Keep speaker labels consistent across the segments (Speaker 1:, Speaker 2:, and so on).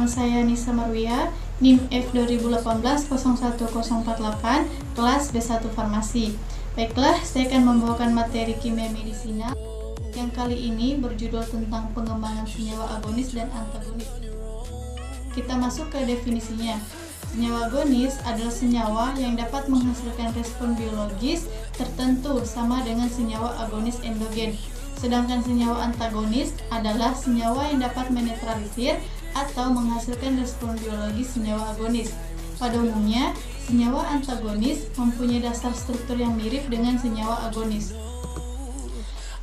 Speaker 1: Nama saya Nisa Marwia, NIM F 2018-01048, kelas B1 Farmasi. Baiklah, saya akan membawakan materi kimia medisinal yang kali ini berjudul tentang pengembangan senyawa agonis dan antagonis. Kita masuk ke definisinya. Senyawa agonis adalah senyawa yang dapat menghasilkan respon biologis tertentu sama dengan senyawa agonis endogen. Sedangkan senyawa antagonis adalah senyawa yang dapat menetralisir atau menghasilkan respon biologis senyawa agonis. Pada umumnya, senyawa antagonis mempunyai dasar struktur yang mirip dengan senyawa agonis.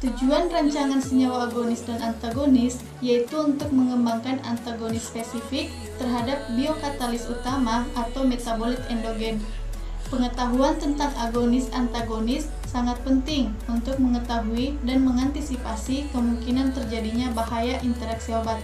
Speaker 1: Tujuan rancangan senyawa agonis dan antagonis yaitu untuk mengembangkan antagonis spesifik terhadap biokatalis utama atau metabolit endogen. Pengetahuan tentang agonis-antagonis sangat penting untuk mengetahui dan mengantisipasi kemungkinan terjadinya bahaya interaksi obat.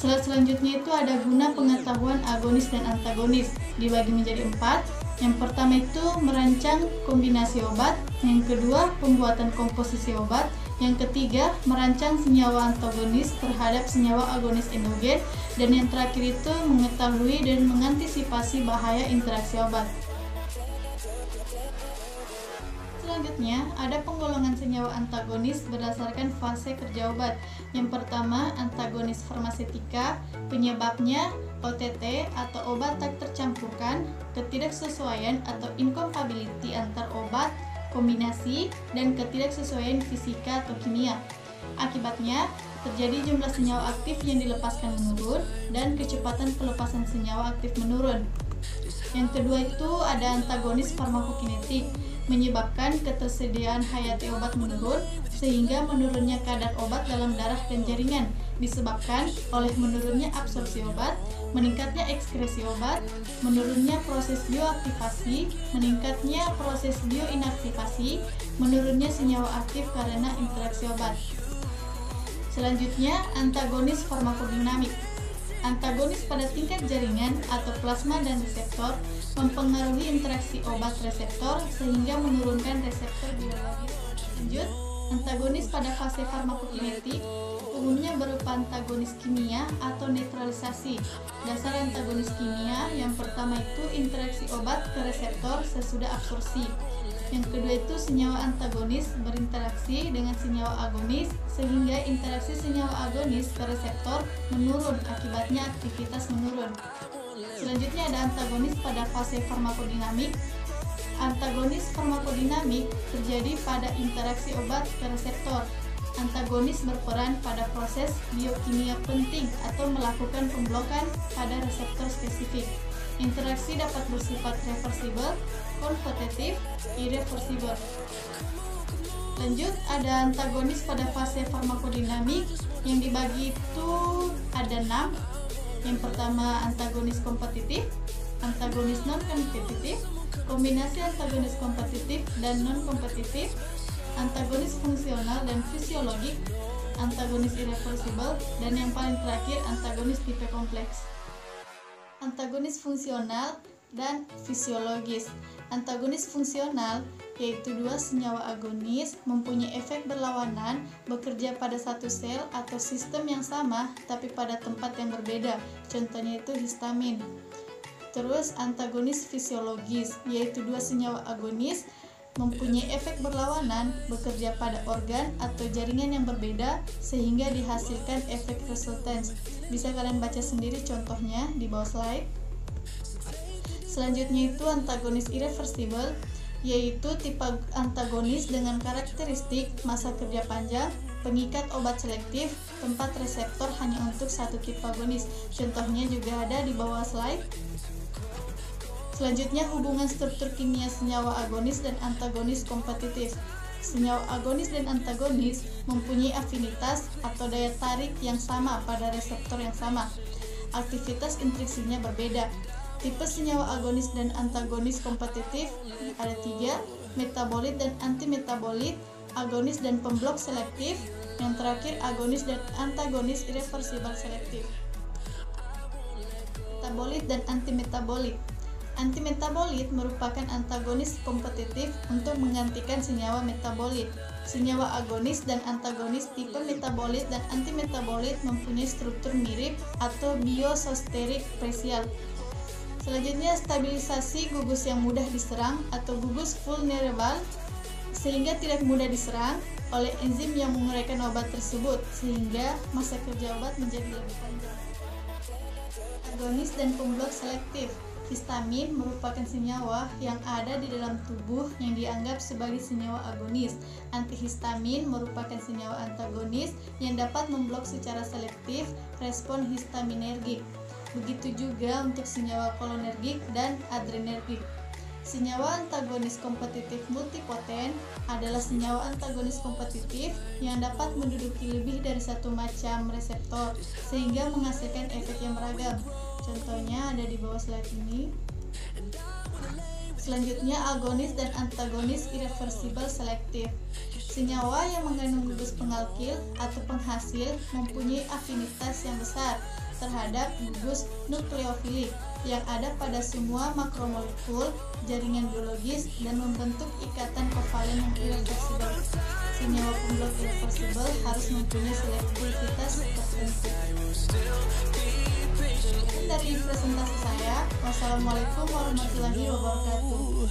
Speaker 1: Slide selanjutnya itu ada guna pengetahuan agonis dan antagonis, dibagi menjadi 4. Yang pertama itu merancang kombinasi obat, yang kedua pembuatan komposisi obat, yang ketiga merancang senyawa antagonis terhadap senyawa agonis endogen, dan yang terakhir itu mengetahui dan mengantisipasi bahaya interaksi obat. Selanjutnya, ada penggolongan senyawa antagonis berdasarkan fase kerja obat. Yang pertama, antagonis farmasetika, penyebabnya OTT atau obat tak tercampurkan, ketidaksesuaian atau incompatibility antar obat, kombinasi, dan ketidaksesuaian fisika atau kimia. Akibatnya, terjadi jumlah senyawa aktif yang dilepaskan menurun dan kecepatan pelepasan senyawa aktif menurun. Yang kedua itu ada antagonis farmakokinetik, menyebabkan ketersediaan hayati obat menurun sehingga menurunnya kadar obat dalam darah dan jaringan disebabkan oleh menurunnya absorpsi obat, meningkatnya ekskresi obat, menurunnya proses bioaktivasi, meningkatnya proses bioinaktivasi, menurunnya senyawa aktif karena interaksi obat. Selanjutnya, antagonis farmakodinamik. Antagonis pada tingkat jaringan atau plasma dan reseptor mempengaruhi interaksi obat reseptor sehingga menurunkan reseptor biologis. Lanjut, antagonis pada fase farmakokinetik umumnya berupa antagonis kimia atau netralisasi. Dasar antagonis kimia yang pertama itu interaksi obat ke reseptor sesudah absorpsi. Yang kedua itu senyawa antagonis berinteraksi dengan senyawa agonis sehingga interaksi senyawa agonis ke reseptor menurun, akibatnya aktivitas menurun. Selanjutnya ada antagonis pada fase farmakodinamik. Antagonis farmakodinamik terjadi pada interaksi obat ke reseptor. Antagonis berperan pada proses biokimia penting atau melakukan pemblokan pada reseptor spesifik. Interaksi dapat bersifat reversibel, konvertitif, irreversibel. Lanjut, ada antagonis pada fase farmakodinamik yang dibagi itu ada 6. Yang pertama antagonis kompetitif, antagonis non-kompetitif, kombinasi antagonis kompetitif dan non-kompetitif, antagonis fungsional dan fisiologik, antagonis irreversibel, dan yang paling terakhir antagonis tipe kompleks. Antagonis fungsional dan fisiologis. Antagonis fungsional yaitu dua senyawa agonis mempunyai efek berlawanan bekerja pada satu sel atau sistem yang sama tapi pada tempat yang berbeda. Contohnya itu histamin. Terus antagonis fisiologis yaitu dua senyawa agonis mempunyai efek berlawanan bekerja pada organ atau jaringan yang berbeda sehingga dihasilkan efek resultans. Bisa kalian baca sendiri contohnya di bawah slide. Selanjutnya itu antagonis irreversibel yaitu tipe antagonis dengan karakteristik masa kerja panjang, pengikat obat selektif, tempat reseptor hanya untuk satu tipe agonis. Contohnya juga ada di bawah slide. Selanjutnya hubungan struktur kimia senyawa agonis dan antagonis kompetitif. Senyawa agonis dan antagonis mempunyai afinitas atau daya tarik yang sama pada reseptor yang sama. Aktivitas intriksinya berbeda. Tipe senyawa agonis dan antagonis kompetitif ada 3, metabolit dan antimetabolit, agonis dan pemblok selektif, yang terakhir agonis dan antagonis irreversibel selektif. Metabolit dan antimetabolit. Antimetabolit merupakan antagonis kompetitif untuk menggantikan senyawa metabolit. Senyawa agonis dan antagonis tipe metabolit dan antimetabolit mempunyai struktur mirip atau biososteric spesial. Selanjutnya, stabilisasi gugus yang mudah diserang atau gugus vulnerable, sehingga tidak mudah diserang oleh enzim yang menguraikan obat tersebut, sehingga masa kerja obat menjadi lebih panjang. Agonis dan pemblok selektif. Histamin merupakan senyawa yang ada di dalam tubuh yang dianggap sebagai senyawa agonis. Antihistamin merupakan senyawa antagonis yang dapat memblok secara selektif respon histaminergik. Begitu juga untuk senyawa kolinergik dan adrenergik. Senyawa antagonis kompetitif multipoten adalah senyawa antagonis kompetitif yang dapat menduduki lebih dari satu macam reseptor sehingga menghasilkan efek yang beragam. Contohnya ada di bawah slide ini. Selanjutnya, agonis dan antagonis irreversible selektif. Senyawa yang mengandung gugus pengalkil atau penghasil mempunyai afinitas yang besar terhadap gugus nukleofilik yang ada pada semua makromolekul jaringan biologis dan membentuk ikatan kovalen yang irreversibel. Senyawa pemblok irreversibel harus mempunyai selektivitas tertentu. Dari presentasi saya, wassalamualaikum warahmatullahi wabarakatuh.